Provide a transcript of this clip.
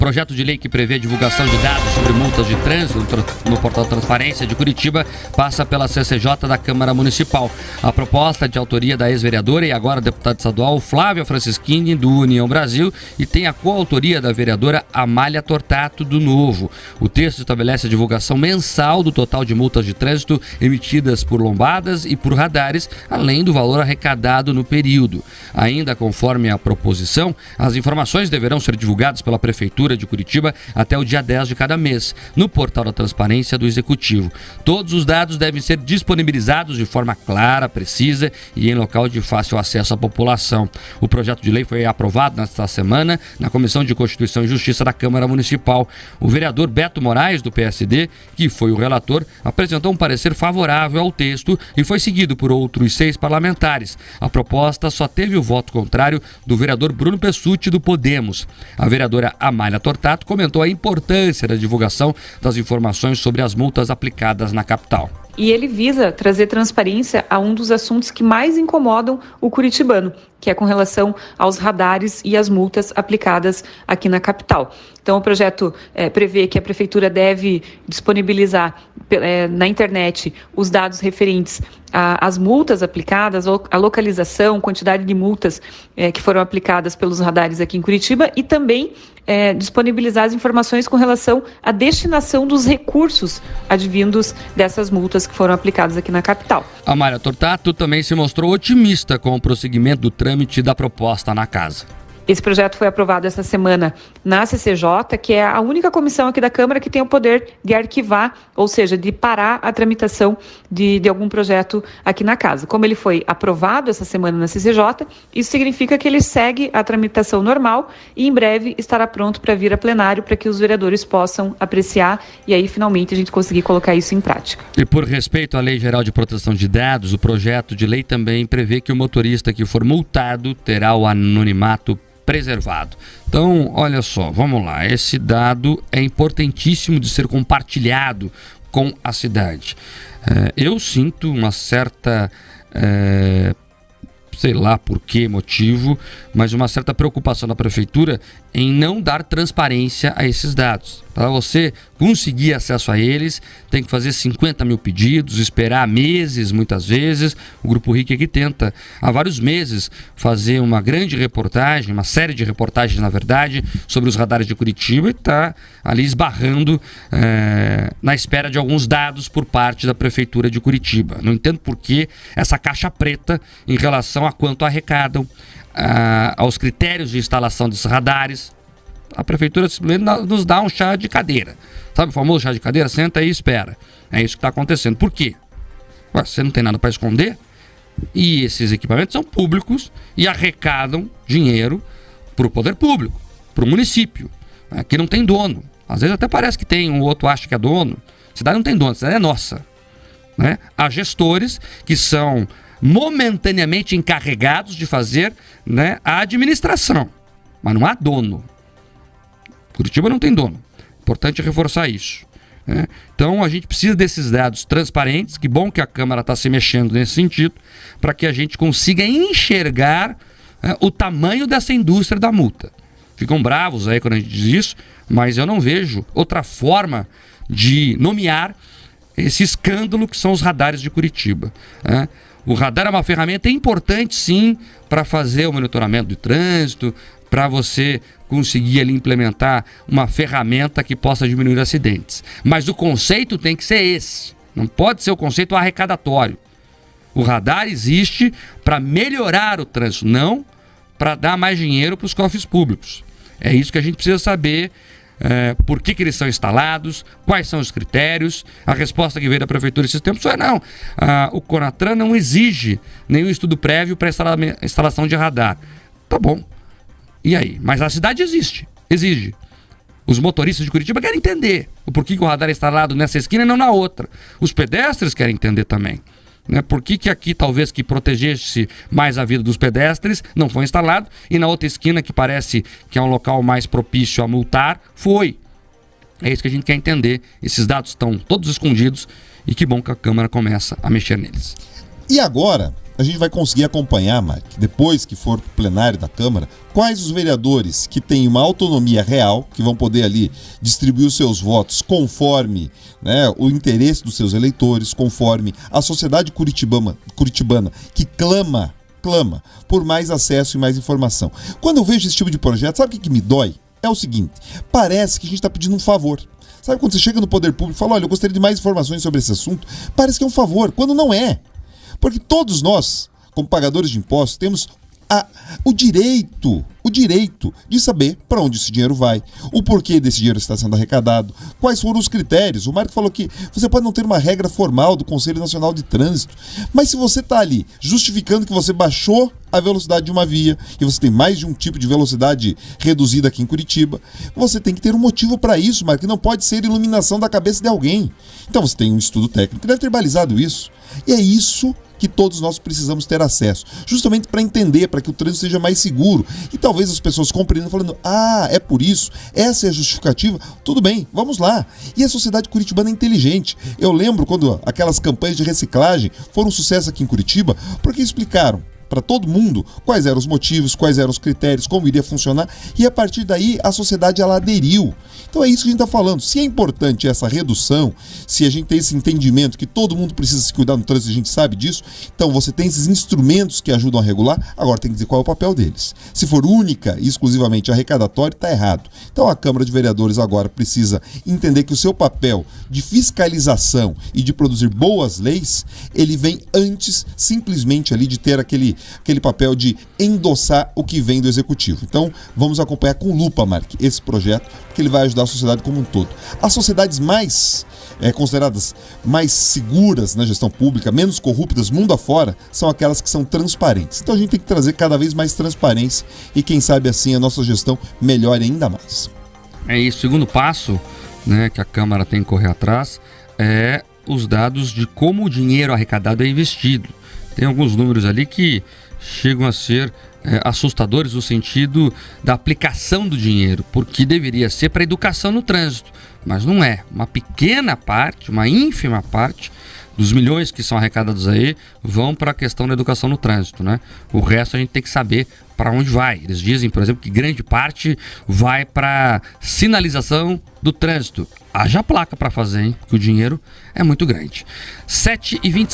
Projeto de lei que prevê a divulgação de dados sobre multas de trânsito no portal Transparência de Curitiba passa pela CCJ da Câmara Municipal. A proposta é de autoria da ex-vereadora e agora deputada estadual Flávia Francischini, do União Brasil, e tem a coautoria da vereadora Amália Tortato, do Novo. O texto estabelece a divulgação mensal do total de multas de trânsito emitidas por lombadas e por radares, além do valor arrecadado no período. Ainda conforme a proposição, as informações deverão ser divulgadas pela Prefeitura de Curitiba até o dia 10 de cada mês, no portal da Transparência do Executivo. Todos os dados devem ser disponibilizados de forma clara, precisa e em local de fácil acesso à população. O projeto de lei foi aprovado nesta semana na Comissão de Constituição e Justiça da Câmara Municipal. O vereador Beto Moraes, do PSD, que foi o relator, apresentou um parecer favorável ao texto e foi seguido por outros 6 parlamentares. A proposta só teve o voto contrário do vereador Bruno Pessutti, do Podemos. A vereadora Amália Tortato comentou a importância da divulgação das informações sobre as multas aplicadas na capital. E ele visa trazer transparência a um dos assuntos que mais incomodam o curitibano, que é com relação aos radares e as multas aplicadas aqui na capital. Então, o projeto prevê que a Prefeitura deve disponibilizar na internet os dados referentes às multas aplicadas, a localização, quantidade de multas que foram aplicadas pelos radares aqui em Curitiba e também disponibilizar as informações com relação à destinação dos recursos advindos dessas multas que foram aplicadas aqui na capital. A Amália Tortato também se mostrou otimista com o prosseguimento do trâmite da proposta na casa. Esse projeto foi aprovado essa semana na CCJ, que é a única comissão aqui da Câmara que tem o poder de arquivar, ou seja, de parar a tramitação de algum projeto aqui na casa. Como ele foi aprovado essa semana na CCJ, isso significa que ele segue a tramitação normal e em breve estará pronto para vir a plenário para que os vereadores possam apreciar e aí finalmente a gente conseguir colocar isso em prática. E por respeito à Lei Geral de Proteção de Dados, o projeto de lei também prevê que o motorista que for multado terá o anonimato preservado. Então, olha só, vamos lá. Esse dado é importantíssimo de ser compartilhado com a cidade. Eu sinto uma certa, sei lá por que motivo, mas uma certa preocupação da Prefeitura em não dar transparência a esses dados. Para você conseguir acesso a eles, tem que fazer 50 mil pedidos, esperar meses, muitas vezes. O Grupo RIC aqui tenta, há vários meses, fazer uma grande reportagem, uma série de reportagens, na verdade, sobre os radares de Curitiba e está ali esbarrando na espera de alguns dados por parte da Prefeitura de Curitiba. Não entendo por que essa caixa preta em relação a quanto arrecadam, aos critérios de instalação desses radares. A Prefeitura simplesmente nos dá um chá de cadeira. Sabe o famoso chá de cadeira? Senta aí e espera. É isso que está acontecendo. Por quê? Você não tem nada para esconder e esses equipamentos são públicos e arrecadam dinheiro para o poder público, para o município, que não tem dono. Às vezes até parece que tem, um outro acha que é dono. A cidade não tem dono, a cidade é nossa. Há gestores que são momentaneamente encarregados de fazer a administração, mas não há dono. Curitiba não tem dono. Importante reforçar isso. Então a gente precisa desses dados transparentes. Que bom que a Câmara está se mexendo nesse sentido, para que a gente consiga enxergar o tamanho dessa indústria da multa. Ficam bravos aí quando a gente diz isso, mas eu não vejo outra forma de nomear esse escândalo que são os radares de Curitiba. O radar é uma ferramenta importante, sim, para fazer o monitoramento do trânsito, para você conseguir ali implementar uma ferramenta que possa diminuir acidentes. Mas o conceito tem que ser esse. Não pode ser o conceito arrecadatório. O radar existe para melhorar o trânsito, não para dar mais dinheiro para os cofres públicos. É isso que a gente precisa saber. Por que eles são instalados, quais são os critérios. A resposta que veio da Prefeitura esses tempos foi não. O Conatran não exige nenhum estudo prévio para a instalação de radar. Tá bom. E aí? Mas a cidade exige. Os motoristas de Curitiba querem entender o porquê que o radar é instalado nessa esquina e não na outra. Os pedestres querem entender também. Por que aqui talvez que protegesse mais a vida dos pedestres não foi instalado e na outra esquina que parece que é um local mais propício a multar, foi. É isso que a gente quer entender. Esses dados estão todos escondidos e que bom que a Câmara começa a mexer neles. E agora, a gente vai conseguir acompanhar, Mark, depois que for pro plenário da Câmara, quais os vereadores que têm uma autonomia real, que vão poder ali distribuir os seus votos conforme, né, o interesse dos seus eleitores, conforme a sociedade curitibana que clama por mais acesso e mais informação. Quando eu vejo esse tipo de projeto, sabe o que me dói? É o seguinte, parece que a gente está pedindo um favor. Sabe quando você chega no poder público e fala, olha, eu gostaria de mais informações sobre esse assunto? Parece que é um favor, quando não é. Porque todos nós, como pagadores de impostos, temos o direito de saber para onde esse dinheiro vai, o porquê desse dinheiro está sendo arrecadado, quais foram os critérios. O Marco falou que você pode não ter uma regra formal do Conselho Nacional de Trânsito, mas se você está ali justificando que você baixou a velocidade de uma via e você tem mais de um tipo de velocidade reduzida aqui em Curitiba, você tem que ter um motivo para isso, Marco, que não pode ser iluminação da cabeça de alguém. Então você tem um estudo técnico que deve ter balizado isso, e é isso que todos nós precisamos ter acesso, justamente para entender, para que o trânsito seja mais seguro. E talvez as pessoas compreendam falando, é por isso, essa é a justificativa, tudo bem, vamos lá. E a sociedade curitibana é inteligente. Eu lembro quando aquelas campanhas de reciclagem foram um sucesso aqui em Curitiba, porque explicaram para todo mundo quais eram os motivos, quais eram os critérios, como iria funcionar, e a partir daí a sociedade ela aderiu. Então é isso que a gente está falando. Se é importante essa redução, se a gente tem esse entendimento que todo mundo precisa se cuidar no trânsito, a gente sabe disso, então você tem esses instrumentos que ajudam a regular, agora tem que dizer qual é o papel deles. Se for única e exclusivamente arrecadatório, está errado. Então a Câmara de Vereadores agora precisa entender que o seu papel de fiscalização e de produzir boas leis, ele vem antes simplesmente ali de ter aquele papel de endossar o que vem do Executivo. Então vamos acompanhar com lupa, Mark, esse projeto, porque ele vai ajudar a sociedade como um todo. As sociedades mais consideradas mais seguras na gestão pública, menos corruptas mundo afora, são aquelas que são transparentes. Então a gente tem que trazer cada vez mais transparência e quem sabe assim a nossa gestão melhore ainda mais. É isso. O segundo passo, né, que a Câmara tem que correr atrás é os dados de como o dinheiro arrecadado é investido. Tem alguns números ali que chegam a ser assustadores no sentido da aplicação do dinheiro, porque deveria ser para educação no trânsito, mas não é. Uma pequena parte, uma ínfima parte dos milhões que são arrecadados aí vão para a questão da educação no trânsito, né? O resto a gente tem que saber para onde vai. Eles dizem, por exemplo, que grande parte vai para sinalização do trânsito. Haja placa para fazer, hein? Que o dinheiro é muito grande. 7h25.